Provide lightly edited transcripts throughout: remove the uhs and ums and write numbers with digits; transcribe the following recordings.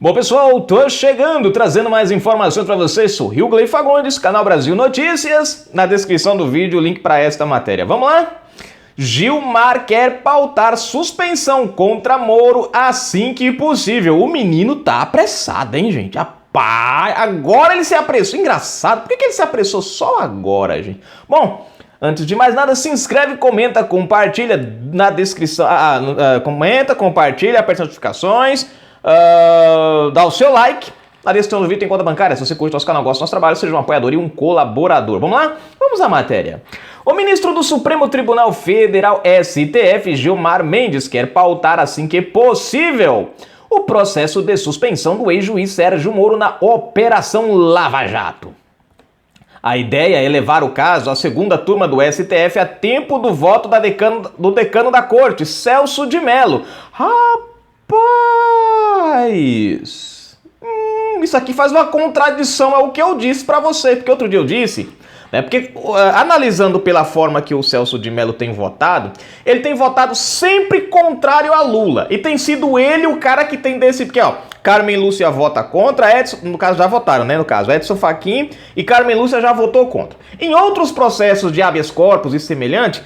Bom, pessoal, tô chegando, trazendo mais informações para vocês. Sou Rilgley Fagundes, Canal Brasil Notícias. Na descrição do vídeo, o link para esta matéria. Vamos lá? Gilmar quer pautar suspensão contra Moro assim que possível. O menino tá apressado, hein, gente? Rapaz, agora ele se apressou. Engraçado, por que ele se apressou só agora, gente? Bom, antes de mais nada, se inscreve, comenta, compartilha na descrição. Comenta, compartilha, aperta as notificações. Dá o seu like. Na descrição do vídeo tem conta bancária. Se você curte nosso canal, gosta do nosso trabalho, seja um apoiador e um colaborador. Vamos lá? Vamos à matéria. O ministro do Supremo Tribunal Federal, STF, Gilmar Mendes, quer pautar assim que possível o processo de suspensão do ex-juiz Sérgio Moro na Operação Lava Jato. A ideia é levar o caso à segunda turma do STF a tempo do voto do decano da corte, Celso de Mello. Rapaz, isso aqui faz uma contradição ao que eu disse pra você, porque outro dia eu disse, né, porque analisando pela forma que o Celso de Mello tem votado, ele tem votado sempre contrário a Lula, e tem sido ele o cara que tem desse, porque ó, Carmen Lúcia vota contra, Edson, no caso já votaram, né, no caso, Edson Fachin e Carmen Lúcia já votou contra. Em outros processos de habeas corpus e semelhante,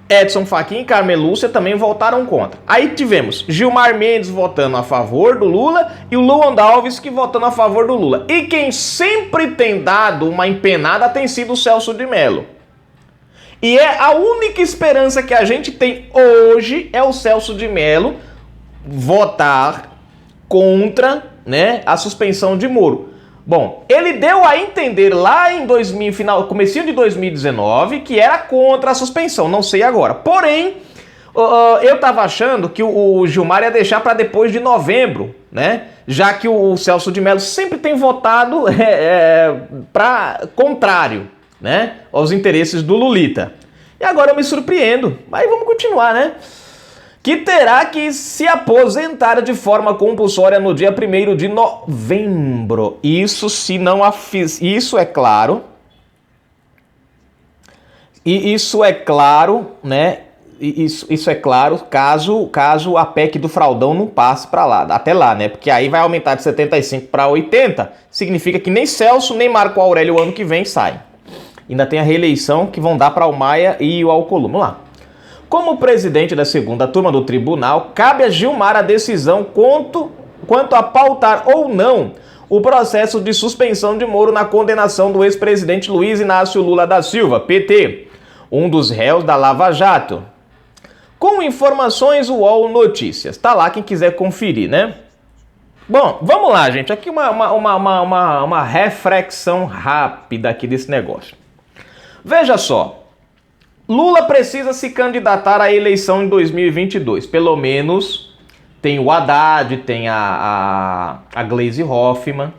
Edson Fachin e Carmen Lúcia também votaram contra. Aí tivemos Gilmar Mendes votando a favor do Lula e o Lewandowski votando a favor do Lula. E quem sempre tem dado uma empenada tem sido o Celso de Mello. E é a única esperança que a gente tem hoje é o Celso de Mello votar contra, né, a suspensão de Moro. Bom, ele deu a entender lá em comecinho de 2019 que era contra a suspensão, não sei agora. Porém, eu tava achando que o Gilmar ia deixar para depois de novembro, né? Já que o Celso de Mello sempre tem votado para contrário, né, aos interesses do Lulita. E agora eu me surpreendo, mas vamos continuar, né? Que terá que se aposentar de forma compulsória no dia 1º de novembro. Isso se não isso é claro. E isso é claro, né? Isso é claro caso a PEC do fraldão não passe para lá, até lá, né? Porque aí vai aumentar de 75 para 80, significa que nem Celso nem Marco Aurélio ano que vem saem. Ainda tem a reeleição que vão dar para o Maia e o Alcolumbre. Vamos lá. Como presidente da segunda turma do tribunal, cabe a Gilmar a decisão quanto a pautar ou não o processo de suspensão de Moro na condenação do ex-presidente Luiz Inácio Lula da Silva, PT, um dos réus da Lava Jato. Com informações, UOL Notícias. Tá lá quem quiser conferir, né? Bom, vamos lá, gente. Aqui uma reflexão rápida aqui desse negócio. Veja só. Lula precisa se candidatar à eleição em 2022. Pelo menos tem o Haddad, tem a Gleisi Hoffmann,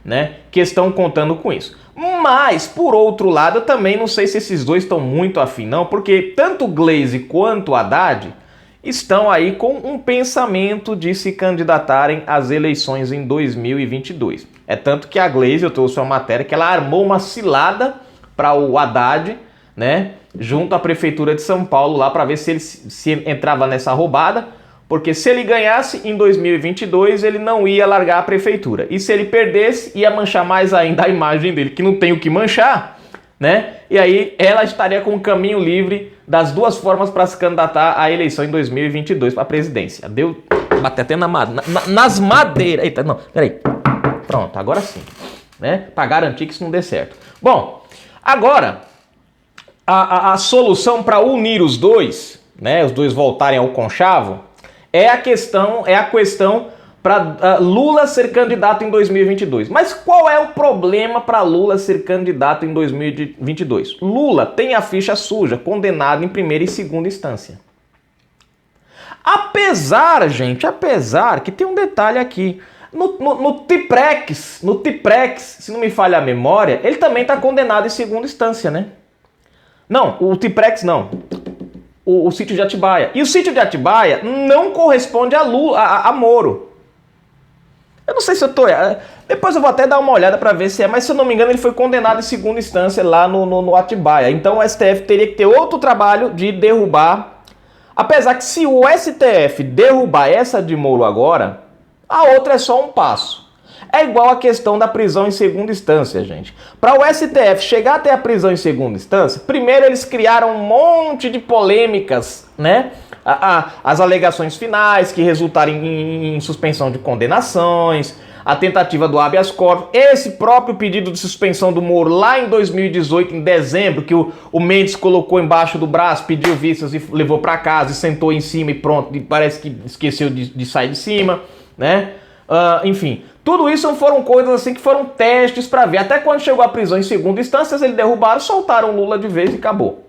né, que estão contando com isso. Mas, por outro lado, eu também não sei se esses dois estão muito afim, não, porque tanto Gleisi quanto Haddad estão aí com um pensamento de se candidatarem às eleições em 2022. É tanto que a Gleisi, eu trouxe uma matéria que ela armou uma cilada para o Haddad, né, junto à Prefeitura de São Paulo lá para ver se ele se entrava nessa roubada, porque se ele ganhasse em 2022 ele não ia largar a prefeitura, e se ele perdesse ia manchar mais ainda a imagem dele, que não tem o que manchar, né, e aí ela estaria com o caminho livre das duas formas para se candidatar à eleição em 2022 para a presidência. Deu, bater até nas madeiras, eita, não, peraí, pronto, agora sim, né, para garantir que isso não dê certo. Bom, agora a solução para unir os dois, né, os dois voltarem ao conchavo, é a questão para Lula ser candidato em 2022. Mas qual é o problema para Lula ser candidato em 2022? Lula tem a ficha suja, condenado em primeira e segunda instância. Apesar que tem um detalhe aqui. No Tiprex, se não me falha a memória, ele também está condenado em segunda instância, né? Não, o Tiprex não. O sítio de Atibaia. E o sítio de Atibaia não corresponde a Moro. Eu não sei se eu tô... Depois eu vou até dar uma olhada para ver se é, mas se eu não me engano ele foi condenado em segunda instância lá no Atibaia. Então o STF teria que ter outro trabalho de derrubar. Apesar que se o STF derrubar essa de Moro agora, A outra é só um passo. É igual a questão da prisão em segunda instância, gente. Para o STF chegar até a prisão em segunda instância, primeiro eles criaram um monte de polêmicas, né? As alegações finais que resultaram em suspensão de condenações, a tentativa do habeas corpus, esse próprio pedido de suspensão do Moro lá em 2018, em dezembro, que o Mendes colocou embaixo do braço, pediu vistas e levou para casa e sentou em cima e pronto, e parece que esqueceu de sair de cima, né? Enfim, tudo isso foram coisas assim que foram testes para ver. Até quando chegou a prisão em segunda instância, eles derrubaram, soltaram Lula de vez e acabou,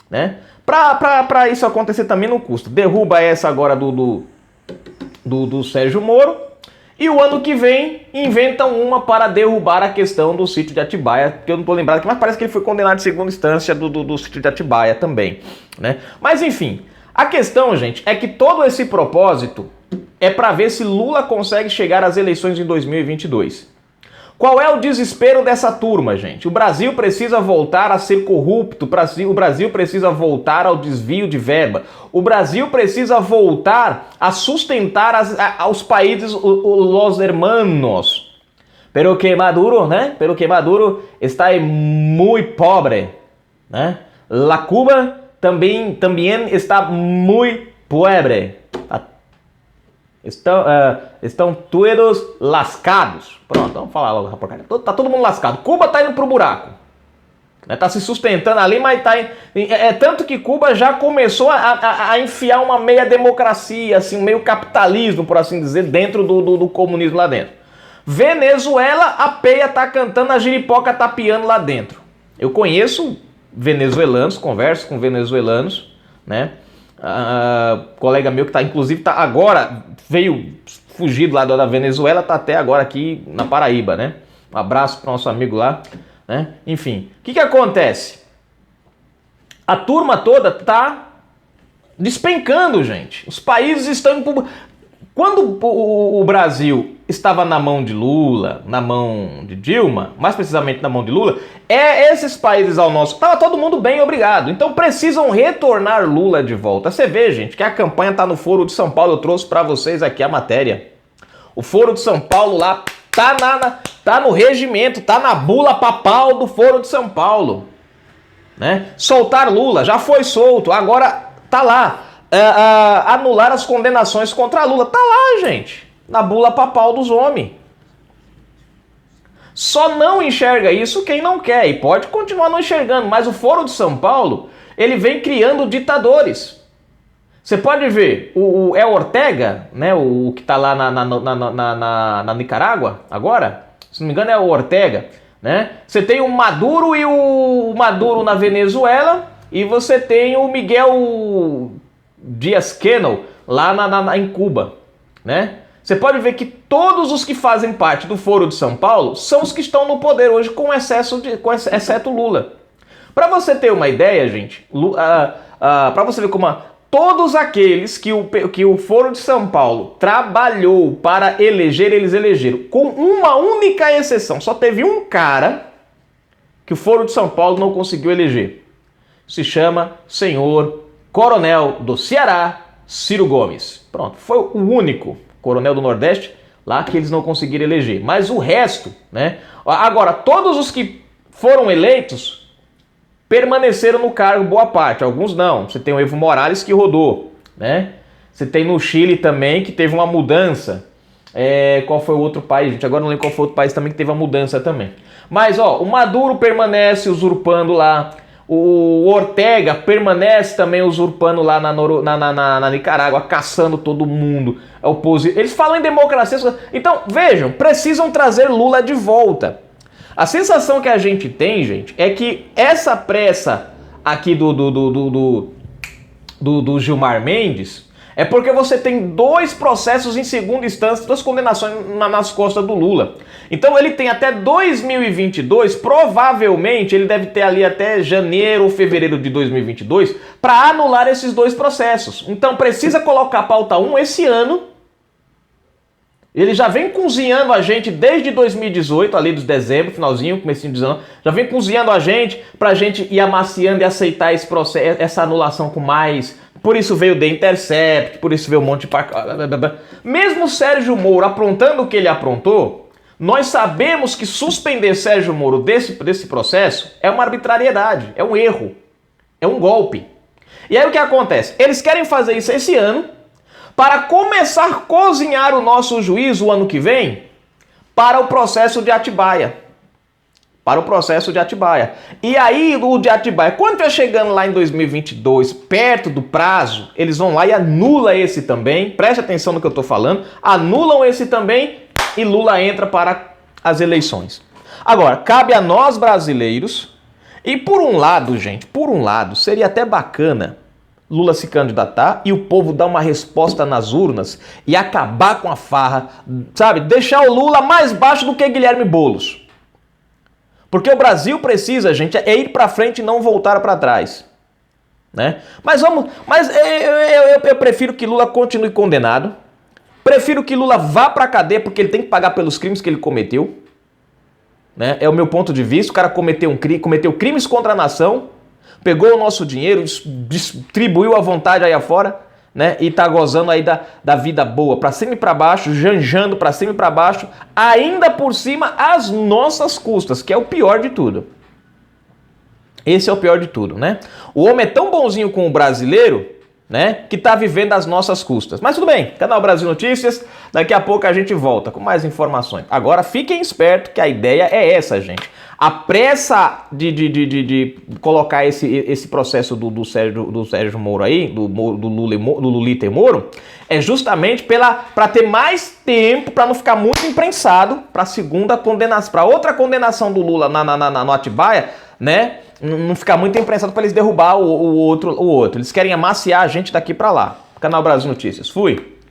né? Para isso acontecer também não custa. Derruba essa agora do Sérgio Moro. E o ano que vem inventam uma para derrubar a questão do sítio de Atibaia, que eu não estou lembrado aqui, mas parece que ele foi condenado em segunda instância do sítio de Atibaia também, né? Mas enfim, a questão, gente, é que todo esse propósito é para ver se Lula consegue chegar às eleições em 2022. Qual é o desespero dessa turma, gente? O Brasil precisa voltar a ser corrupto, o Brasil precisa voltar ao desvio de verba, o Brasil precisa voltar a sustentar aos países os hermanos. Pero que Maduro, né? Pero que Maduro está muito pobre, né? La Cuba também está muito pobre. Estão todos lascados. Pronto, vamos falar logo essa porcaria. Tá todo mundo lascado. Cuba tá indo pro buraco. Tá se sustentando ali, mas tá... tanto que Cuba já começou a enfiar uma meia democracia, assim, um meio capitalismo, por assim dizer, dentro do comunismo lá dentro. Venezuela, a peia tá cantando, a giripoca tá piando lá dentro. Eu conheço venezuelanos, converso com venezuelanos, né? Colega meu que tá, inclusive, tá agora, veio fugido lá da Venezuela, tá até agora aqui na Paraíba, né? Um abraço pro nosso amigo lá, né? Enfim, o que acontece? A turma toda tá despencando, gente. Os países estão... Quando o Brasil estava na mão de Lula, na mão de Dilma, mais precisamente na mão de Lula, esses países ao nosso... Estava todo mundo bem, obrigado. Então precisam retornar Lula de volta. Você vê, gente, que a campanha está no Foro de São Paulo. Eu trouxe para vocês aqui a matéria. O Foro de São Paulo lá tá no regimento, tá na bula papal do Foro de São Paulo, né? Soltar Lula, já foi solto, agora tá lá. Anular as condenações contra Lula. Tá lá, gente, na bula papal dos homens. Só não enxerga isso quem não quer, e pode continuar não enxergando, mas o Foro de São Paulo, ele vem criando ditadores. Você pode ver, o Ortega, né, o que tá lá na Nicarágua agora, se não me engano é o Ortega, né? Você tem o Maduro e o Maduro na Venezuela, e você tem o Miguel Díaz-Canel lá em Cuba, né? Você pode ver que todos os que fazem parte do Foro de São Paulo são os que estão no poder hoje, exceto Lula. Para você ter uma ideia, gente, para você ver como todos aqueles que o Foro de São Paulo trabalhou para eleger, eles elegeram, com uma única exceção. Só teve um cara que o Foro de São Paulo não conseguiu eleger. Se chama senhor Coronel do Ceará, Ciro Gomes. Pronto, foi o único coronel do Nordeste lá que eles não conseguiram eleger. Mas o resto, né? Agora, todos os que foram eleitos permaneceram no cargo, boa parte. Alguns não. Você tem o Evo Morales que rodou, né? Você tem no Chile também que teve uma mudança. Qual foi o outro país, gente? Agora não lembro qual foi o outro país também que teve uma mudança também. Mas, o Maduro permanece usurpando lá. O Ortega permanece também usurpando lá na Nicarágua, caçando todo mundo. Eles falam em democracia. Então, vejam, precisam trazer Lula de volta. A sensação que a gente tem, gente, é que essa pressa aqui do Gilmar Mendes é porque você tem 2 processos em segunda instância, 2 condenações nas costas do Lula. Então ele tem até 2022, provavelmente ele deve ter ali até janeiro ou fevereiro de 2022 para anular esses 2 processos. Então precisa colocar a pauta 1 esse ano. Ele já vem cozinhando a gente desde 2018, ali dos dezembro, finalzinho, comecinho de 19, já vem cozinhando a gente pra gente ir amaciando e aceitar esse processo, essa anulação com mais Por isso veio o The Intercept, por isso veio um monte de... Mesmo o Sérgio Moro aprontando o que ele aprontou, nós sabemos que suspender Sérgio Moro desse processo é uma arbitrariedade, é um erro, é um golpe. E aí o que acontece? Eles querem fazer isso esse ano para começar a cozinhar o nosso juiz o ano que vem para o processo de Atibaia. Para o processo de Atibaia. E aí, o de Atibaia, quando estiver chegando lá em 2022, perto do prazo, eles vão lá e anulam esse também. Preste atenção no que eu estou falando. Anulam esse também e Lula entra para as eleições. Agora, cabe a nós brasileiros, e por um lado, gente, por um lado, seria até bacana Lula se candidatar e o povo dar uma resposta nas urnas e acabar com a farra, sabe? Deixar o Lula mais baixo do que Guilherme Boulos. Porque o Brasil precisa, gente, é ir para frente e não voltar para trás, né? Mas eu prefiro que Lula continue condenado. Prefiro que Lula vá para a cadeia porque ele tem que pagar pelos crimes que ele cometeu, né? É o meu ponto de vista. O cara cometeu crimes contra a nação, pegou o nosso dinheiro, distribuiu à vontade aí afora, né? E tá gozando aí da vida boa, pra cima e pra baixo, janjando pra cima e pra baixo, ainda por cima às nossas custas, que é o pior de tudo. Esse é o pior de tudo, né? O homem é tão bonzinho com o brasileiro, né, que tá vivendo às nossas custas. Mas tudo bem, Canal Brasil Notícias, daqui a pouco a gente volta com mais informações. Agora fiquem espertos que a ideia é essa, gente. A pressa de colocar esse processo do Sérgio Moro aí, do Lulita e Moro, é justamente para ter mais tempo, para não ficar muito imprensado para segunda condenação, para outra condenação do Lula no Atibaia, né? Não ficar muito imprensado para eles derrubar o outro. Eles querem amaciar a gente daqui para lá. Canal Brasil Notícias. Fui!